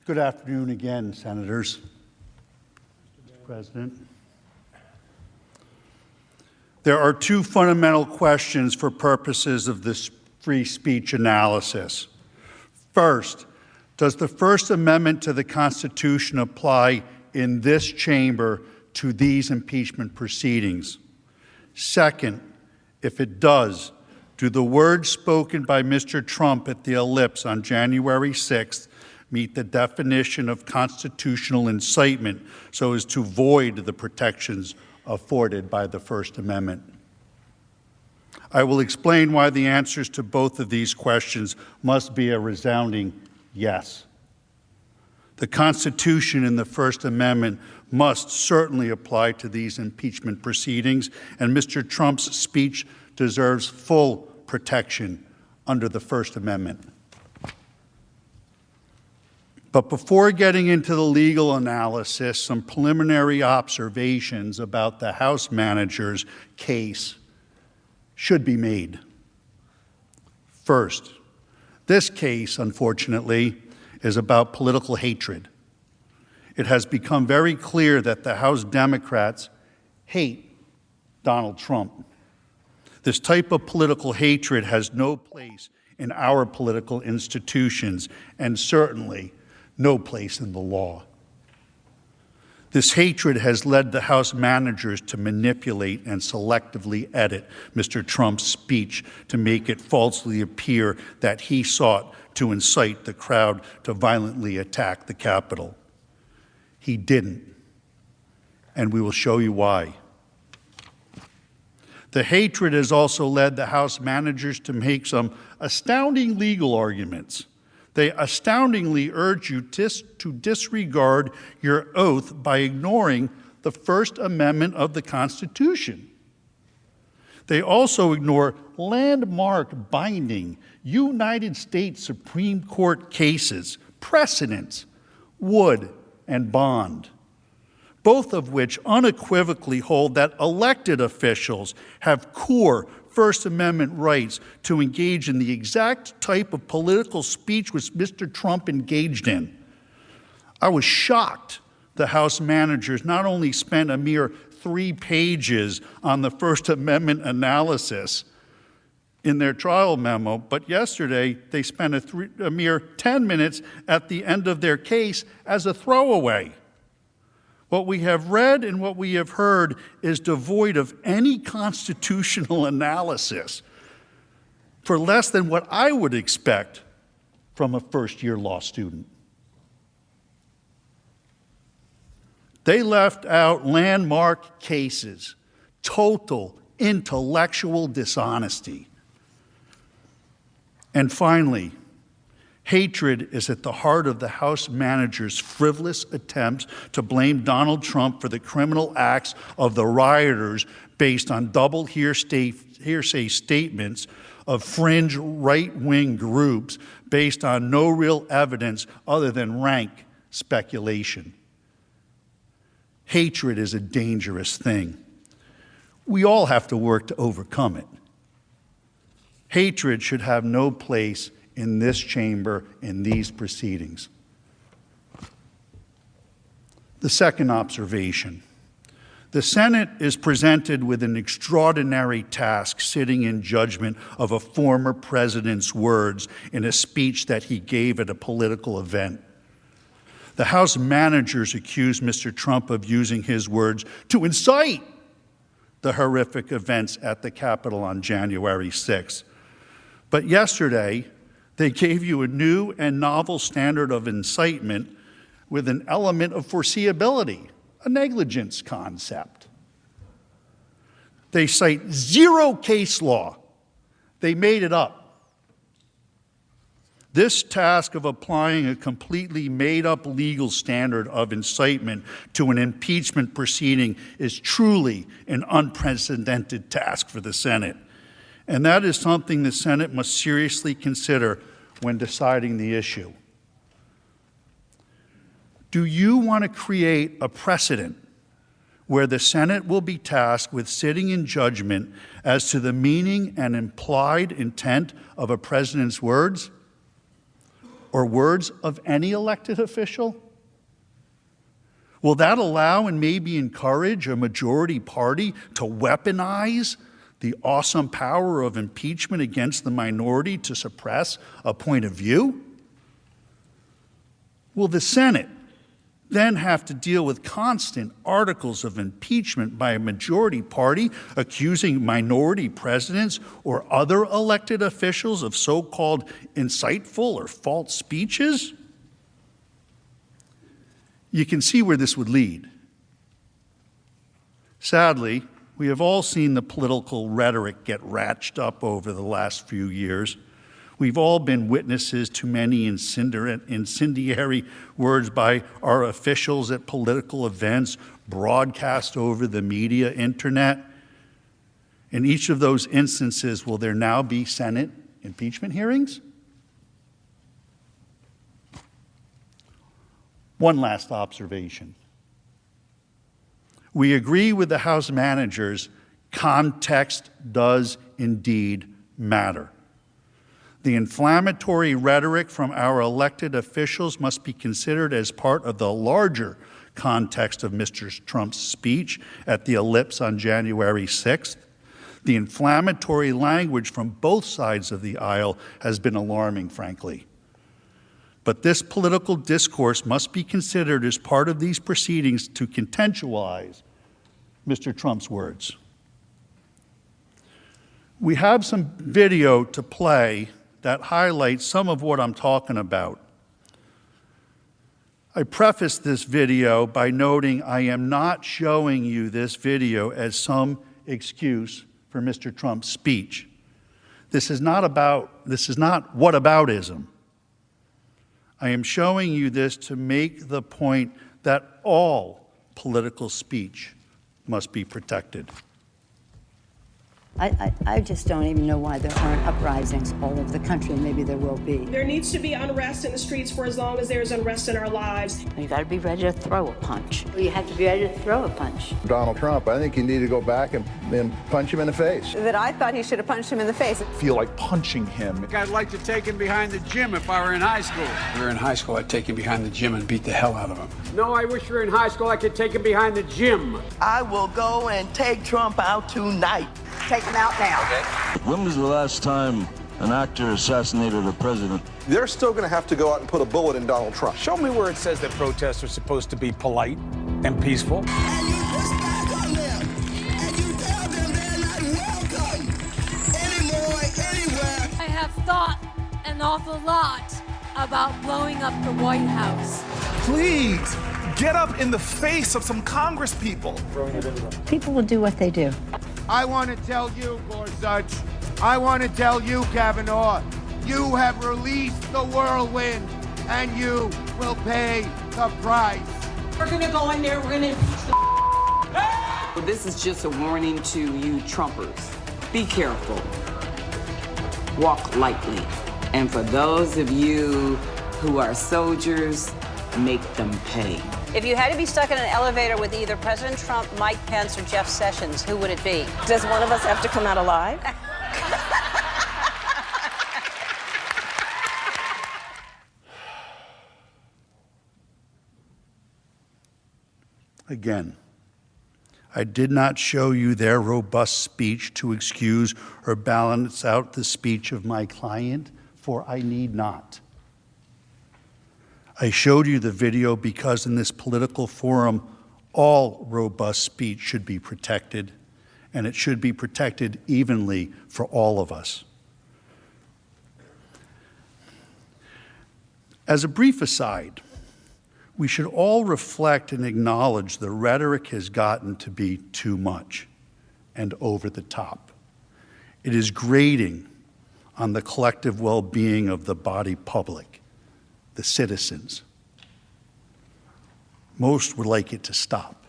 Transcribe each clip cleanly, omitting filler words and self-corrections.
Good afternoon again, Senators. Mr. President. There are two fundamental questions for purposes of this free speech analysis. First, does the First Amendment to the Constitution apply in this chamber to these impeachment proceedings? Second, if it does, do the words spoken by Mr. Trump at the Ellipse on January 6th meet the definition of constitutional incitement so as to void the protections afforded by the First Amendment? I will explain why the answers to both of these questions must be a resounding yes. The Constitution and the First Amendment must certainly apply to these impeachment proceedings, and Mr. Trump's speech deserves full protection under the First Amendment. But before getting into the legal analysis, some preliminary observations about the House manager's case should be made. First, this case, unfortunately, is about political hatred. It has become very clear that the House Democrats hate Donald Trump. This type of political hatred has no place in our political institutions and certainly no place in the law. This hatred has led the House managers to manipulate and selectively edit Mr. Trump's speech to make it falsely appear that he sought to incite the crowd to violently attack the Capitol. He didn't, and we will show you why. The hatred has also led the House managers to make some astounding legal arguments. They astoundingly urge you to disregard your oath by ignoring the First Amendment of the Constitution. They also ignore landmark binding United States Supreme Court cases, precedents, Wood and Bond, both of which unequivocally hold that elected officials have core First Amendment rights to engage in the exact type of political speech which Mr. Trump engaged in. I was shocked the House managers not only spent a mere 3 pages on the First Amendment analysis in their trial memo, but yesterday they spent a mere 10 minutes at the end of their case as a throwaway. What we have read and what we have heard is devoid of any constitutional analysis for less than what I would expect from a first-year law student. They left out landmark cases, total intellectual dishonesty. And finally, hatred is at the heart of the House managers' frivolous attempts to blame Donald Trump for the criminal acts of the rioters based on double hearsay statements of fringe right-wing groups based on no real evidence other than rank speculation. Hatred is a dangerous thing. We all have to work to overcome it. Hatred should have no place in this chamber, in these proceedings. The second observation. The Senate is presented with an extraordinary task sitting in judgment of a former president's words in a speech that he gave at a political event. The House managers accused Mr. Trump of using his words to incite the horrific events at the Capitol on January 6th. But yesterday, they gave you a new and novel standard of incitement with an element of foreseeability, a negligence concept. They cite zero case law. They made it up. This task of applying a completely made-up legal standard of incitement to an impeachment proceeding is truly an unprecedented task for the Senate. And that is something the Senate must seriously consider when deciding the issue. Do you want to create a precedent where the Senate will be tasked with sitting in judgment as to the meaning and implied intent of a president's words? or words of any elected official? Will that allow and maybe encourage a majority party to weaponize the awesome power of impeachment against the minority to suppress a point of view? Will the Senate then have to deal with constant articles of impeachment by a majority party accusing minority presidents or other elected officials of so-called insightful or false speeches? You can see where this would lead. Sadly, we have all seen the political rhetoric get ratcheted up over the last few years. We've all been witnesses to many incendiary words by our officials at political events, broadcast over the media, internet. In each of those instances, will there now be Senate impeachment hearings? One last observation. We agree with the House managers, context does indeed matter. The inflammatory rhetoric from our elected officials must be considered as part of the larger context of Mr. Trump's speech at the Ellipse on January 6th. The inflammatory language from both sides of the aisle has been alarming, frankly. But this political discourse must be considered as part of these proceedings to contextualize Mr. Trump's words. We have some video to play that highlights some of what I'm talking about. I preface this video by noting I am not showing you this video as some excuse for Mr. Trump's speech. This is not whataboutism. I am showing you this to make the point that all political speech must be protected. I just don't even know why there aren't uprisings all over the country, and maybe there will be. There needs to be unrest in the streets for as long as there's unrest in our lives. You got to be ready to throw a punch. You have to be ready to throw a punch. Donald Trump, I think you need to go back and punch him in the face. That I thought he should have punched him in the face. Feel like punching him. I'd like to take him behind the gym if I were in high school. If we were in high school, I'd take him behind the gym and beat the hell out of him. No, I wish we were in high school. I could take him behind the gym. I will go and take Trump out tonight. Take him out now. Okay. When was the last time an actor assassinated a president? They're still going to have to go out and put a bullet in Donald Trump. Show me where it says that protests are supposed to be polite and peaceful. And you push back on them, and you tell them they're not welcome anymore, anywhere. I have thought an awful lot about blowing up the White House. Please, get up in the face of some Congress people. People will do what they do. I want to tell you, Gorsuch. I want to tell you, Kavanaugh. You have released the whirlwind, and you will pay the price. We're going to go in there, we're going to impeach the Well, this is just a warning to you Trumpers. Be careful. Walk lightly. And for those of you who are soldiers, make them pay. If you had to be stuck in an elevator with either President Trump, Mike Pence, or Jeff Sessions, who would it be? Does one of us have to come out alive? Again, I did not show you their robust speech to excuse or balance out the speech of my client, for I need not. I showed you the video because in this political forum, all robust speech should be protected, and it should be protected evenly for all of us. As a brief aside, we should all reflect and acknowledge the rhetoric has gotten to be too much and over the top. It is grating on the collective well-being of the body politic, the citizens. Most would like it to stop.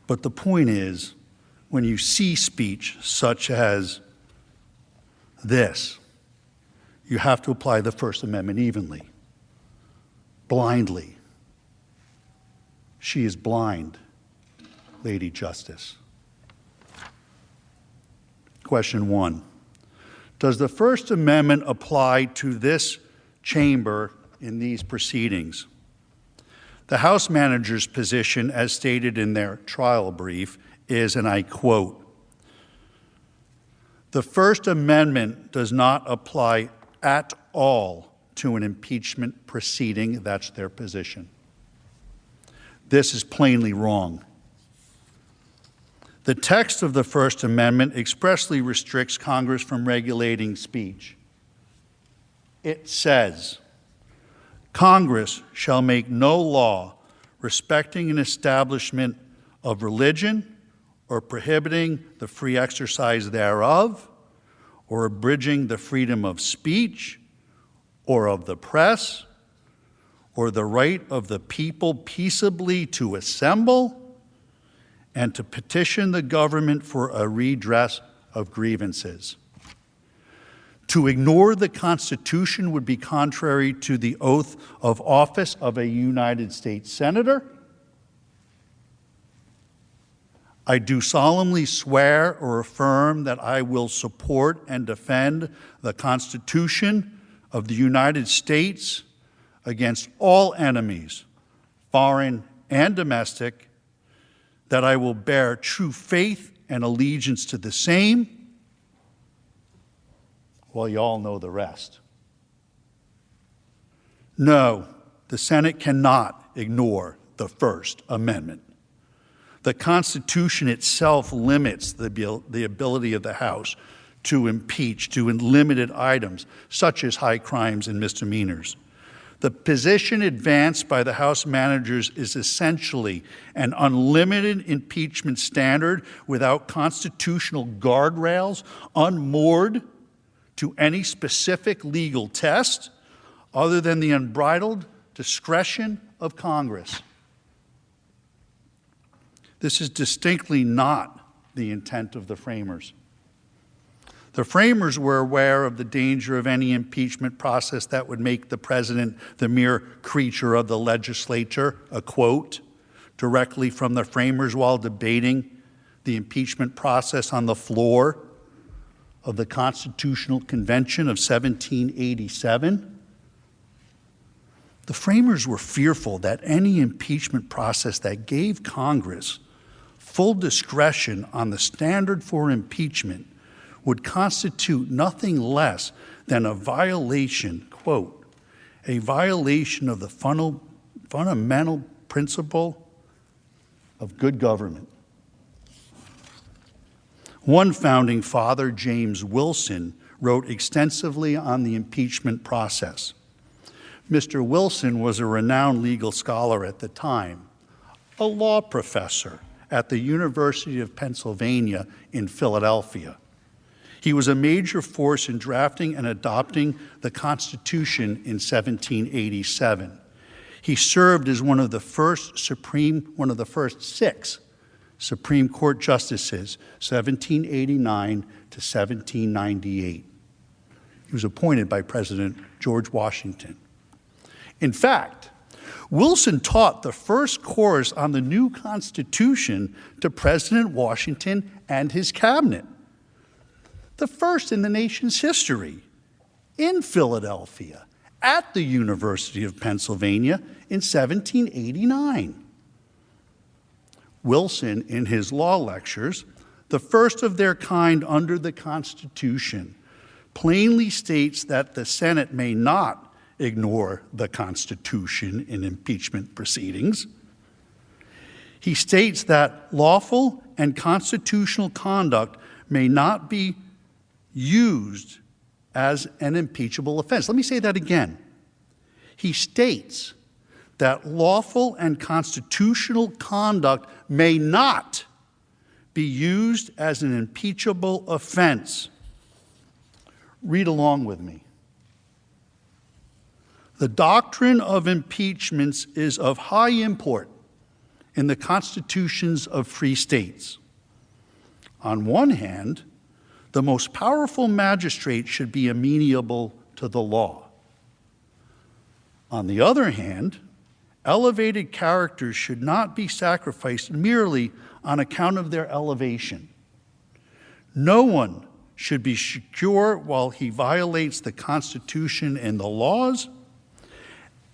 But the point is, when you see speech such as this, you have to apply the First Amendment evenly, blindly. She is blind, Lady Justice. Question 1. Does the First Amendment apply to this chamber in these proceedings? The House manager's position, as stated in their trial brief, is, and I quote, "The First Amendment does not apply at all to an impeachment proceeding." That's their position. This is plainly wrong. The text of the First Amendment expressly restricts Congress from regulating speech. It says, "Congress shall make no law respecting an establishment of religion or prohibiting the free exercise thereof or abridging the freedom of speech or of the press or the right of the people peaceably to assemble and to petition the government for a redress of grievances." To ignore the Constitution would be contrary to the oath of office of a United States Senator. I do solemnly swear or affirm that I will support and defend the Constitution of the United States against all enemies, foreign and domestic, that I will bear true faith and allegiance to the same. Well, you all know the rest. No, the Senate cannot ignore the First Amendment. The Constitution itself limits the ability of the House to impeach to limited items, such as high crimes and misdemeanors. The position advanced by the House managers is essentially an unlimited impeachment standard without constitutional guardrails, unmoored to any specific legal test other than the unbridled discretion of Congress. This is distinctly not the intent of the framers. The framers were aware of the danger of any impeachment process that would make the president the mere creature of the legislature, a quote directly from the framers while debating the impeachment process on the floor of the Constitutional Convention of 1787. The framers were fearful that any impeachment process that gave Congress full discretion on the standard for impeachment would constitute nothing less than a violation, quote, a violation of the fundamental principle of good government. One founding father, James Wilson, wrote extensively on the impeachment process. Mr. Wilson was a renowned legal scholar at the time, a law professor at the University of Pennsylvania in Philadelphia. He was a major force in drafting and adopting the Constitution in 1787. He served as one of the first six Supreme Court justices, 1789 to 1798. He was appointed by President George Washington. In fact, Wilson taught the first course on the new Constitution to President Washington and his cabinet, the first in the nation's history, in Philadelphia, at the University of Pennsylvania in 1789. Wilson, in his law lectures, the first of their kind under the Constitution, plainly states that the Senate may not ignore the Constitution in impeachment proceedings. He states that lawful and constitutional conduct may not be used as an impeachable offense. Let me say that again. He states that lawful and constitutional conduct may not be used as an impeachable offense. Read along with me. The doctrine of impeachments is of high import in the constitutions of free states. On one hand, the most powerful magistrate should be amenable to the law. On the other hand, elevated characters should not be sacrificed merely on account of their elevation. No one should be secure while he violates the Constitution and the laws.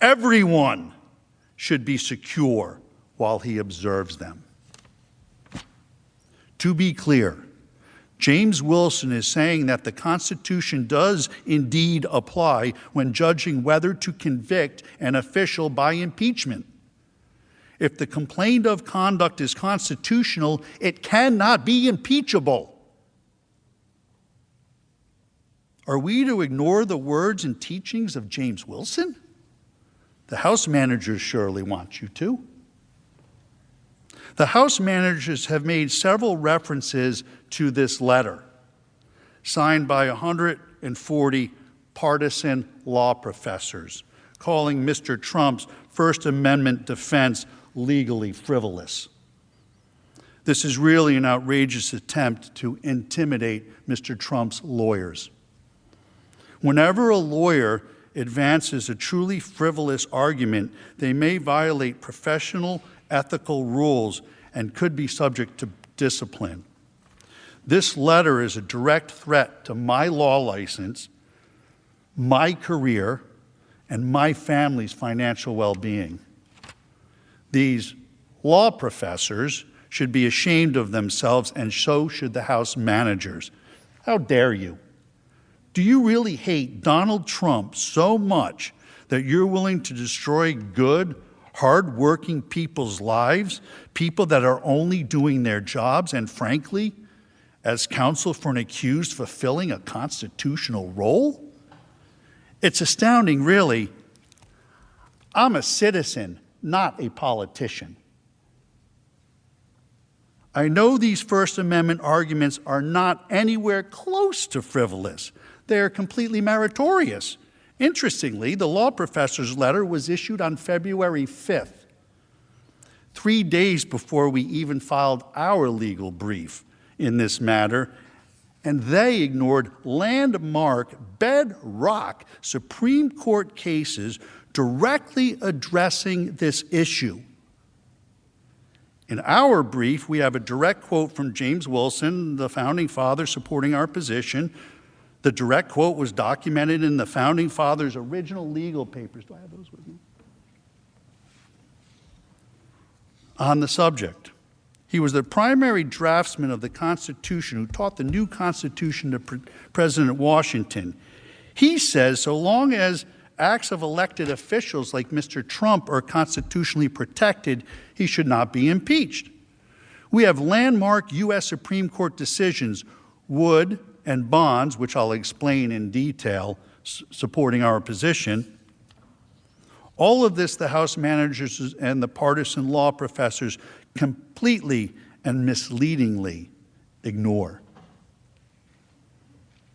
Everyone should be secure while he observes them. To be clear, James Wilson is saying that the Constitution does indeed apply when judging whether to convict an official by impeachment. If the complaint of conduct is constitutional, it cannot be impeachable. Are we to ignore the words and teachings of James Wilson? The House managers surely want you to. The House managers have made several references to this letter, signed by 140 partisan law professors, calling Mr. Trump's First Amendment defense legally frivolous. This is really an outrageous attempt to intimidate Mr. Trump's lawyers. Whenever a lawyer advances a truly frivolous argument, they may violate professional ethical rules and could be subject to discipline. This letter is a direct threat to my law license, my career, and my family's financial well-being. These law professors should be ashamed of themselves, and so should the House managers. How dare you? Do you really hate Donald Trump so much that you're willing to destroy good, hard-working people's lives, people that are only doing their jobs, and frankly, as counsel for an accused fulfilling a constitutional role? It's astounding, really. I'm a citizen, not a politician. I know these First Amendment arguments are not anywhere close to frivolous. They are completely meritorious. Interestingly, the law professor's letter was issued on February 5th, 3 days before we even filed our legal brief in this matter, and they ignored landmark, bedrock Supreme Court cases directly addressing this issue. In our brief, we have a direct quote from James Wilson, the founding father, supporting our position. The direct quote was documented in the founding fathers' original legal papers. Do I have those with me? On the subject. He was the primary draftsman of the Constitution who taught the new Constitution to President Washington. He says so long as acts of elected officials like Mr. Trump are constitutionally protected, he should not be impeached. We have landmark U.S. Supreme Court decisions, Wood and Bonds, which I'll explain in detail, supporting our position. All of this the House managers and the partisan law professors completely and misleadingly ignore.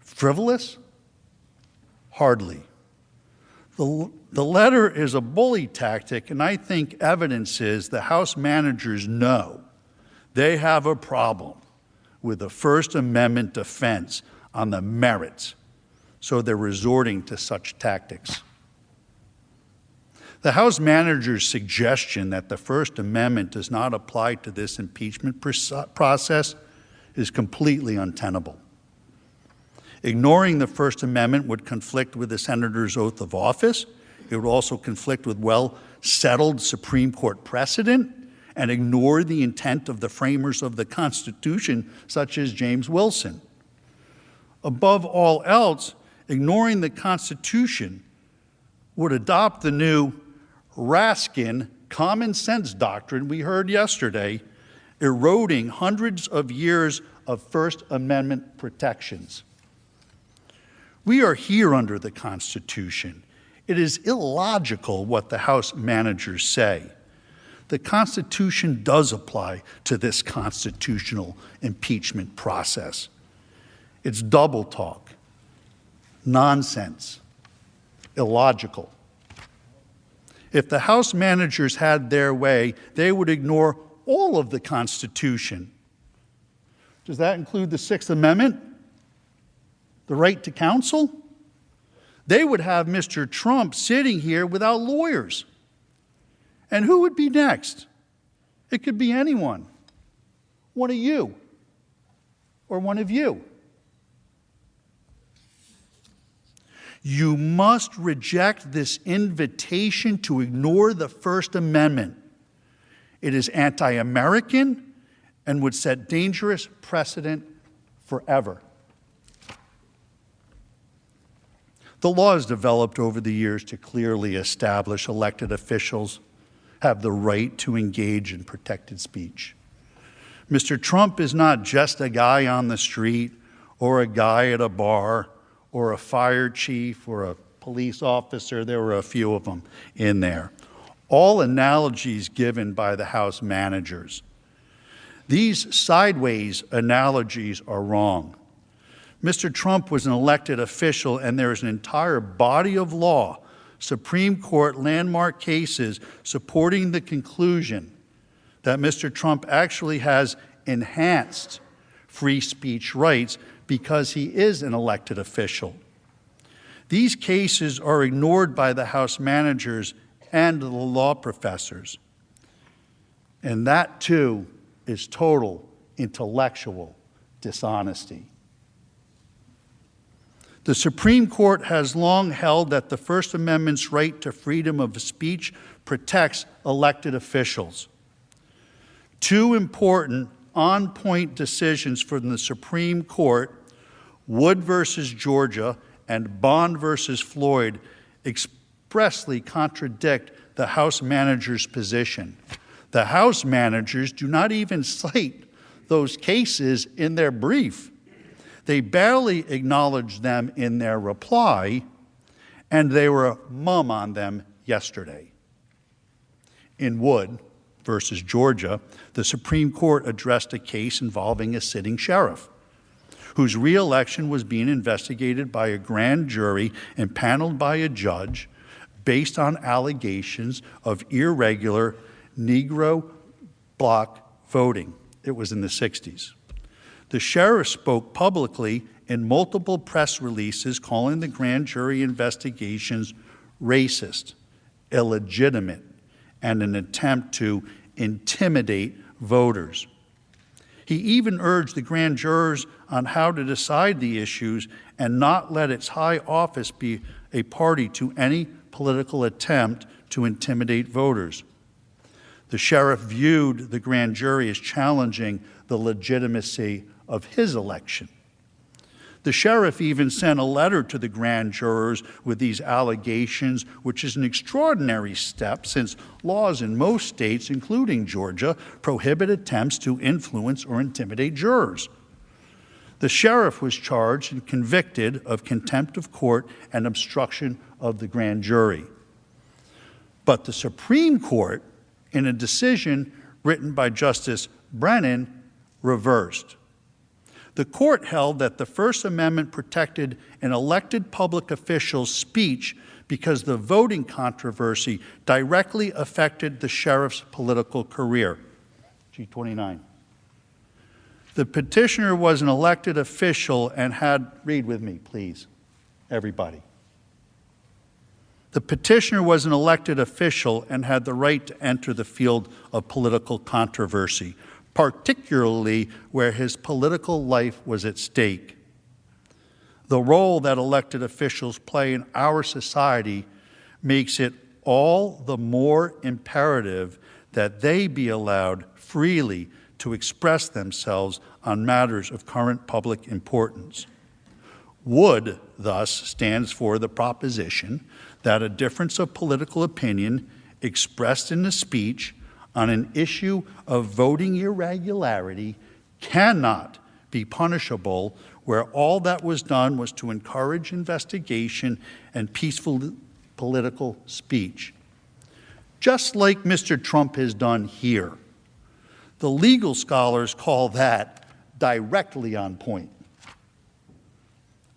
Frivolous? Hardly. The letter is a bully tactic, and I think evidence is the House managers know they have a problem with the First Amendment defense on the merits, so they're resorting to such tactics. The House manager's suggestion that the First Amendment does not apply to this impeachment process is completely untenable. Ignoring the First Amendment would conflict with the senator's oath of office. It would also conflict with well-settled Supreme Court precedent and ignore the intent of the framers of the Constitution, such as James Wilson. Above all else, ignoring the Constitution would adopt the new Raskin common sense doctrine we heard yesterday, eroding hundreds of years of First Amendment protections. We are here under the Constitution. It is illogical what the House managers say. The Constitution does apply to this constitutional impeachment process. It's double talk, nonsense, illogical. If the House managers had their way, they would ignore all of the Constitution. Does that include the Sixth Amendment? The right to counsel? They would have Mr. Trump sitting here without lawyers. And who would be next? It could be anyone. One of you. Or one of you. You must reject this invitation to ignore the First Amendment. It is anti-American and would set dangerous precedent forever. The law has developed over the years to clearly establish elected officials have the right to engage in protected speech. Mr. Trump is not just a guy on the street or a guy at a bar or a fire chief or a police officer. There were a few of them in there. All analogies given by the House managers. These sideways analogies are wrong. Mr. Trump was an elected official, and there is an entire body of law, Supreme Court landmark cases supporting the conclusion that Mr. Trump actually has enhanced free speech rights because he is an elected official. These cases are ignored by the House managers and the law professors. And that, too, is total intellectual dishonesty. The Supreme Court has long held that the First Amendment's right to freedom of speech protects elected officials. Two important on-point decisions from the Supreme Court, Wood versus Georgia and Bond versus Floyd, expressly contradict the House managers' position. The House managers do not even cite those cases in their brief. They barely acknowledged them in their reply, and they were mum on them yesterday. In Wood versus Georgia, the Supreme Court addressed a case involving a sitting sheriff whose reelection was being investigated by a grand jury and paneled by a judge based on allegations of irregular Negro bloc voting. It was in the 60s. The sheriff spoke publicly in multiple press releases calling the grand jury investigations racist, illegitimate, and an attempt to intimidate voters. He even urged the grand jurors on how to decide the issues and not let its high office be a party to any political attempt to intimidate voters. The sheriff viewed the grand jury as challenging the legitimacy of his election. The sheriff even sent a letter to the grand jurors with these allegations, which is an extraordinary step since laws in most states, including Georgia, prohibit attempts to influence or intimidate jurors. The sheriff was charged and convicted of contempt of court and obstruction of the grand jury. But the Supreme Court, in a decision written by Justice Brennan, reversed. The court held that the First Amendment protected an elected public official's speech because the voting controversy directly affected the sheriff's political career. G29. The petitioner was an elected official and had, read with me, please, everybody. The petitioner was an elected official and had the right to enter the field of political controversy, particularly where his political life was at stake. The role that elected officials play in our society makes it all the more imperative that they be allowed freely to express themselves on matters of current public importance. Wood, thus, stands for the proposition that a difference of political opinion expressed in a speech on an issue of voting irregularity cannot be punishable where all that was done was to encourage investigation and peaceful political speech. Just like Mr. Trump has done here. The legal scholars call that directly on point.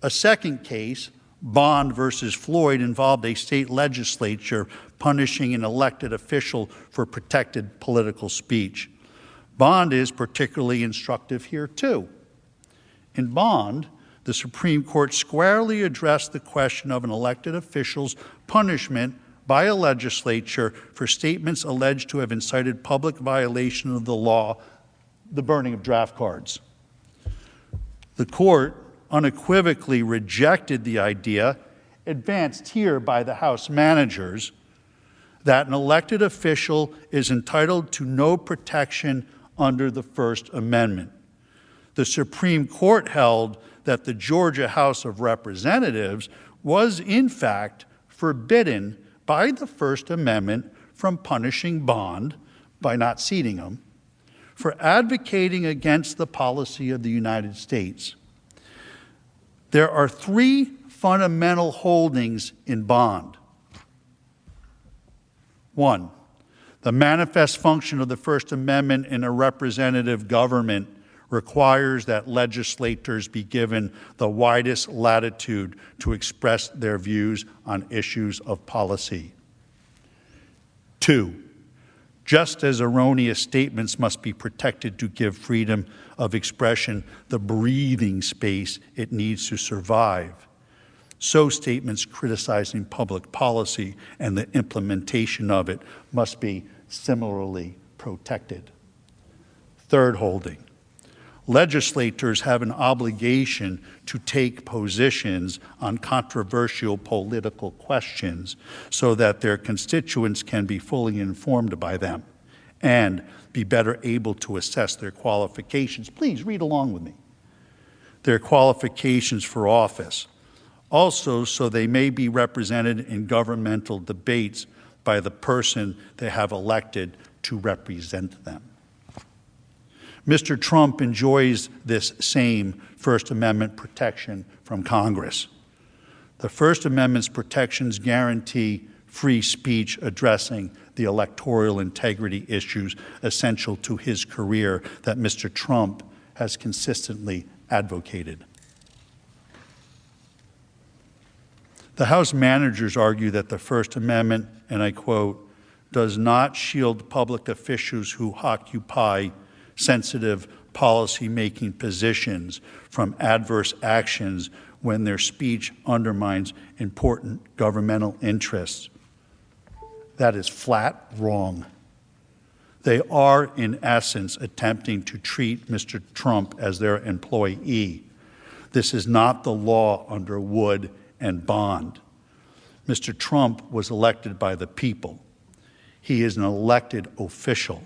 A second case, Bond versus Floyd, involved a state legislature punishing an elected official for protected political speech. Bond is particularly instructive here, too. In Bond, the Supreme Court squarely addressed the question of an elected official's punishment by a legislature for statements alleged to have incited public violation of the law, the burning of draft cards. The court unequivocally rejected the idea advanced here by the House managers, that an elected official is entitled to no protection under the First Amendment. The Supreme Court held that the Georgia House of Representatives was, in fact, forbidden by the First Amendment from punishing Bond, by not seating him, for advocating against the policy of the United States. There are three fundamental holdings in Bond. One, the manifest function of the First Amendment in a representative government requires that legislators be given the widest latitude to express their views on issues of policy. Two, just as erroneous statements must be protected to give freedom of expression the breathing space it needs to survive, so statements criticizing public policy and the implementation of it must be similarly protected. Third holding, legislators have an obligation to take positions on controversial political questions so that their constituents can be fully informed by them and be better able to assess their qualifications. Please read along with me. Their qualifications for office. Also, so they may be represented in governmental debates by the person they have elected to represent them. Mr. Trump enjoys this same First Amendment protection from Congress. The First Amendment's protections guarantee free speech addressing the electoral integrity issues essential to his career that Mr. Trump has consistently advocated. The House managers argue that the First Amendment, and I quote, does not shield public officials who occupy sensitive policy-making positions from adverse actions when their speech undermines important governmental interests. That is flat wrong. They are, in essence, attempting to treat Mr. Trump as their employee. This is not the law under Wood and Bond. Mr. Trump was elected by the people. He is an elected official.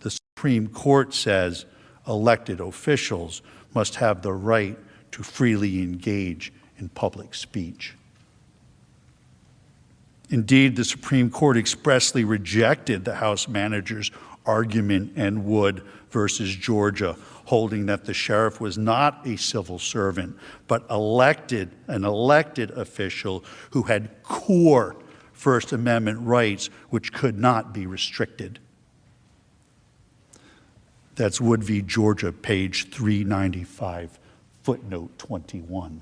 The Supreme Court says elected officials must have the right to freely engage in public speech. Indeed, the Supreme Court expressly rejected the House manager's argument in Wood versus Georgia, holding that the sheriff was not a civil servant, but an elected official who had core First Amendment rights which could not be restricted. That's Wood v. Georgia, page 395, footnote 21.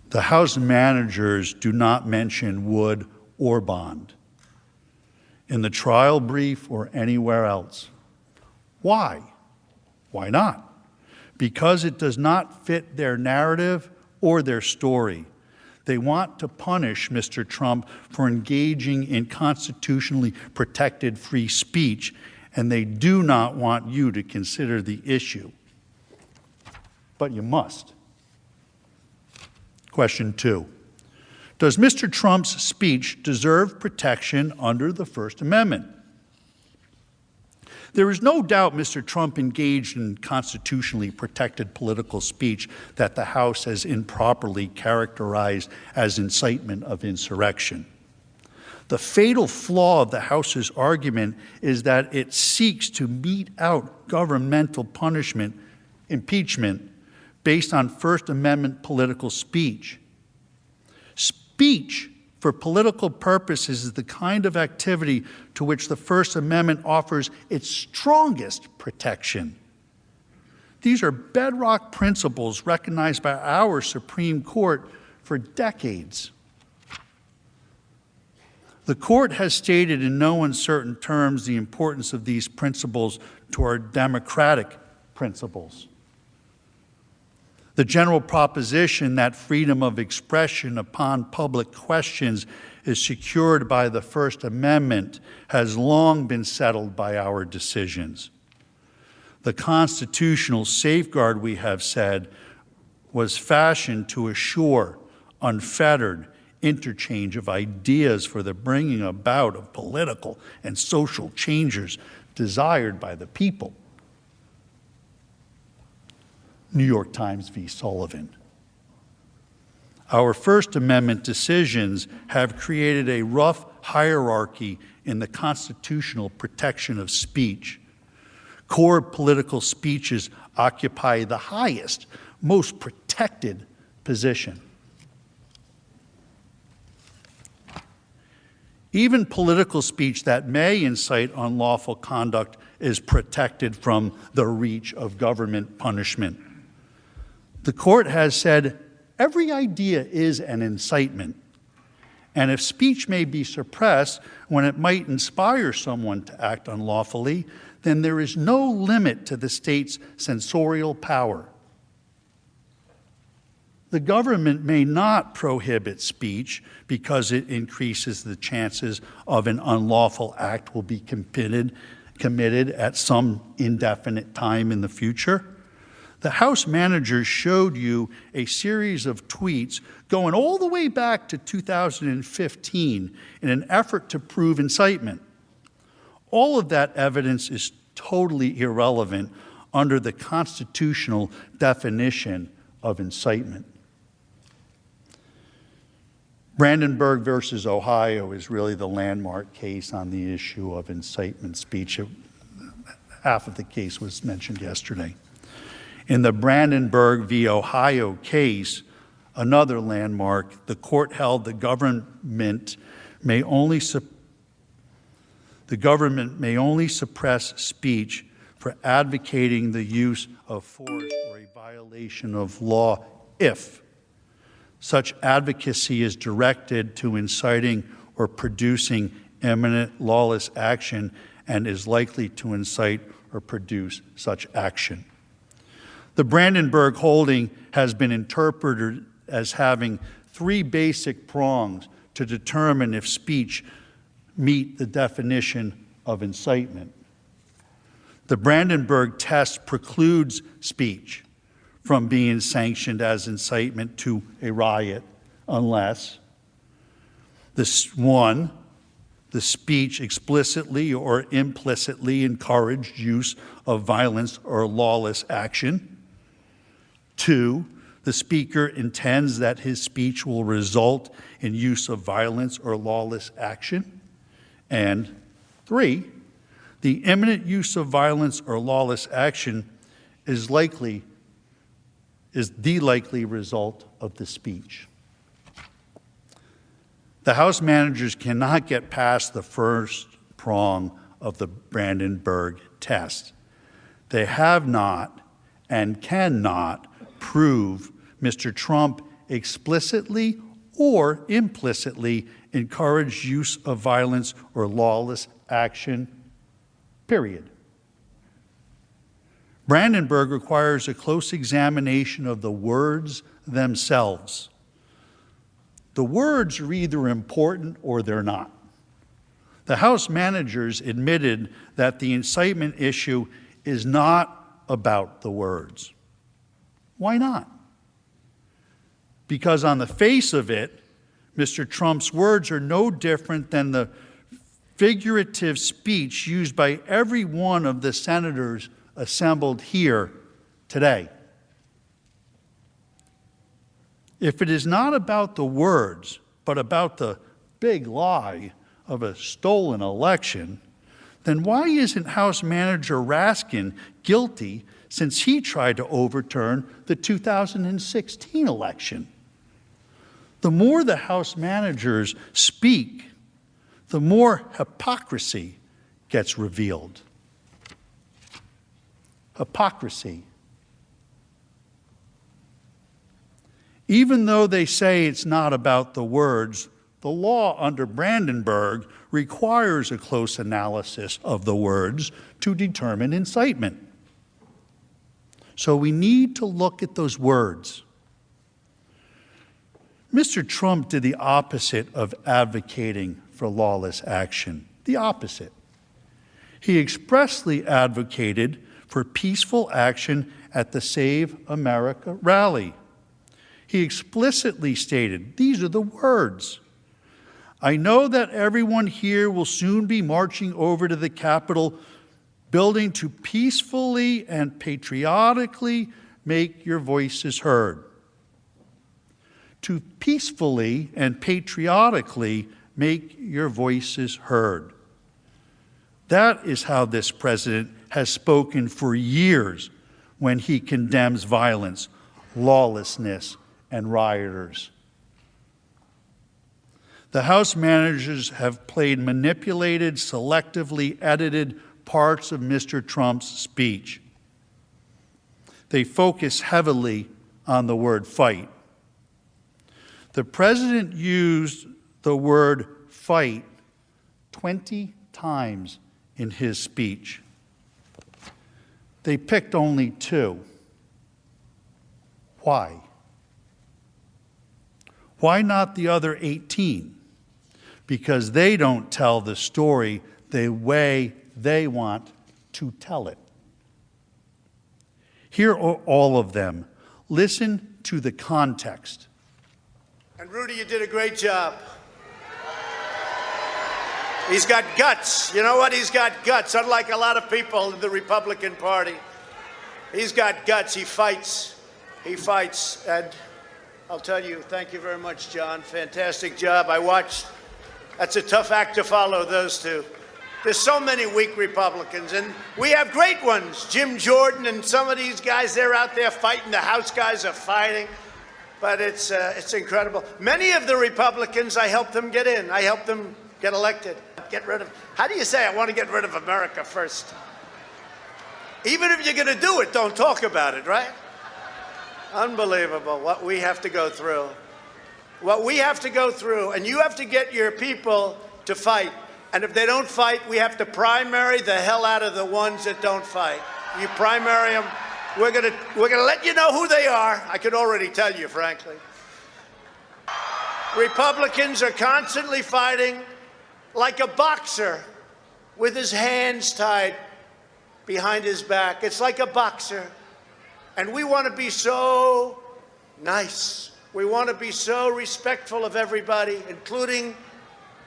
The House managers do not mention Wood or Bond in the trial brief or anywhere else. Why? Why not? Because it does not fit their narrative or their story. They want to punish Mr. Trump for engaging in constitutionally protected free speech, and they do not want you to consider the issue. But you must. Question 2. Does Mr. Trump's speech deserve protection under the First Amendment? There is no doubt Mr. Trump engaged in constitutionally protected political speech that the House has improperly characterized as incitement of insurrection. The fatal flaw of the House's argument is that it seeks to mete out governmental punishment, impeachment, based on First Amendment political speech. Speech for political purposes is the kind of activity to which the First Amendment offers its strongest protection. These are bedrock principles recognized by our Supreme Court for decades. The court has stated in no uncertain terms the importance of these principles to our democratic principles. The general proposition that freedom of expression upon public questions is secured by the First Amendment has long been settled by our decisions. The constitutional safeguard, we have said, was fashioned to assure unfettered interchange of ideas for the bringing about of political and social changes desired by the people. New York Times v. Sullivan. Our First Amendment decisions have created a rough hierarchy in the constitutional protection of speech. Core political speeches occupy the highest, most protected position. Even political speech that may incite unlawful conduct is protected from the reach of government punishment. The court has said every idea is an incitement, and if speech may be suppressed when it might inspire someone to act unlawfully, then there is no limit to the state's censorial power. The government may not prohibit speech because it increases the chances of an unlawful act will be committed at some indefinite time in the future. The House managers showed you a series of tweets going all the way back to 2015 in an effort to prove incitement. All of that evidence is totally irrelevant under the constitutional definition of incitement. Brandenburg versus Ohio is really the landmark case on the issue of incitement speech. Half of the case was mentioned yesterday. In the Brandenburg v. Ohio case, another landmark, the court held the government may only suppress speech for advocating the use of force or a violation of law if such advocacy is directed to inciting or producing imminent lawless action and is likely to incite or produce such action. The Brandenburg holding has been interpreted as having three basic prongs to determine if speech meet the definition of incitement. The Brandenburg Test precludes speech from being sanctioned as incitement to a riot unless the speech explicitly or implicitly encouraged use of violence or lawless action. 2, the speaker intends that his speech will result in use of violence or lawless action. And 3, the imminent use of violence or lawless action is the likely result of the speech. The House managers cannot get past the first prong of the Brandenburg Test. They have not and cannot prove Mr. Trump explicitly or implicitly encouraged use of violence or lawless action, period. Brandenburg requires a close examination of the words themselves. The words are either important or they're not. The House managers admitted that the incitement issue is not about the words. Why not? Because on the face of it, Mr. Trump's words are no different than the figurative speech used by every one of the senators assembled here today. If it is not about the words, but about the big lie of a stolen election, then why isn't House Manager Raskin guilty since he tried to overturn the 2016 election? The more the House managers speak, the more hypocrisy gets revealed. Hypocrisy. Even though they say it's not about the words, the law under Brandenburg requires a close analysis of the words to determine incitement. So we need to look at those words. Mr. Trump did the opposite of advocating for lawless action. The opposite. He expressly advocated for peaceful action at the Save America rally. He explicitly stated, these are the words, "I know that everyone here will soon be marching over to the Capitol building to peacefully and patriotically make your voices heard." To peacefully and patriotically make your voices heard. That is how this president has spoken for years when he condemns violence, lawlessness, and rioters. The House managers have played manipulated, selectively edited parts of Mr. Trump's speech. They focus heavily on the word fight. The president used the word fight 20 times in his speech. They picked only 2. Why? Why not the other 18? Because they don't tell the story the way they want to tell it. Here are all of them. Listen to the context. And Rudy, you did a great job. He's got guts. You know what? He's got guts, unlike a lot of people in the Republican Party. He's got guts. He fights. He fights. And I'll tell you, thank you very much, John. Fantastic job. I watched. That's a tough act to follow, those two. There's so many weak Republicans, and we have great ones. Jim Jordan and some of these guys, they're out there fighting. The House guys are fighting. But it's incredible. Many of the Republicans, I helped them get in. I helped them get elected. Get rid of, how do you say I want to get rid of America first? Even if you're going to do it, don't talk about it, right? Unbelievable what we have to go through. What we have to go through, and you have to get your people to fight. And if they don't fight, we have to primary the hell out of the ones that don't fight. You primary them. We're gonna let you know who they are. I can already tell you, frankly. Republicans are constantly fighting like a boxer with his hands tied behind his back. It's like a boxer. And we want to be so nice. We want to be so respectful of everybody, including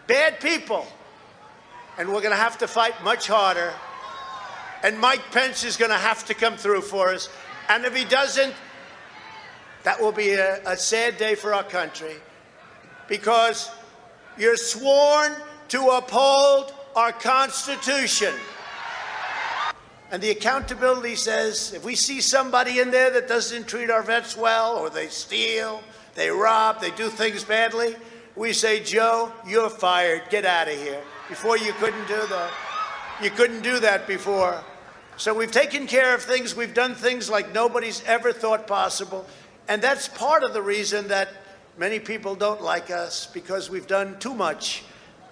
bad people. And we're going to have to fight much harder. And Mike Pence is going to have to come through for us. And if he doesn't, that will be a sad day for our country. Because you're sworn to uphold our Constitution. And the accountability says, if we see somebody in there that doesn't treat our vets well, or they steal, they rob, they do things badly, we say, Joe, you're fired. Get out of here. Before you couldn't do that. You couldn't do that before. So we've taken care of things. We've done things like nobody's ever thought possible. And that's part of the reason that many people don't like us, because we've done too much.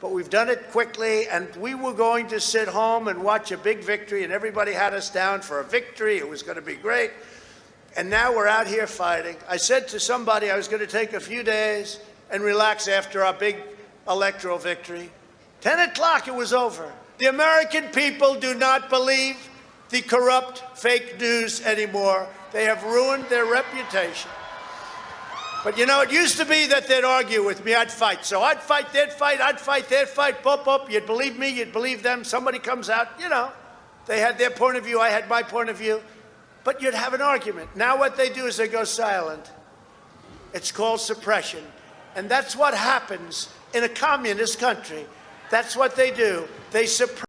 But we've done it quickly, and we were going to sit home and watch a big victory, and everybody had us down for a victory. It was going to be great. And now we're out here fighting. I said to somebody I was going to take a few days and relax after our big electoral victory. 10 o'clock, it was over. The American people do not believe the corrupt fake news anymore. They have ruined their reputation. But you know, it used to be that they'd argue with me, I'd fight. So I'd fight, they'd fight, I'd fight, they'd fight, boop, you'd believe me, you'd believe them. Somebody comes out, you know, they had their point of view, I had my point of view. But you'd have an argument. Now what they do is they go silent. It's called suppression. And that's what happens in a communist country. That's what they do. They suppress.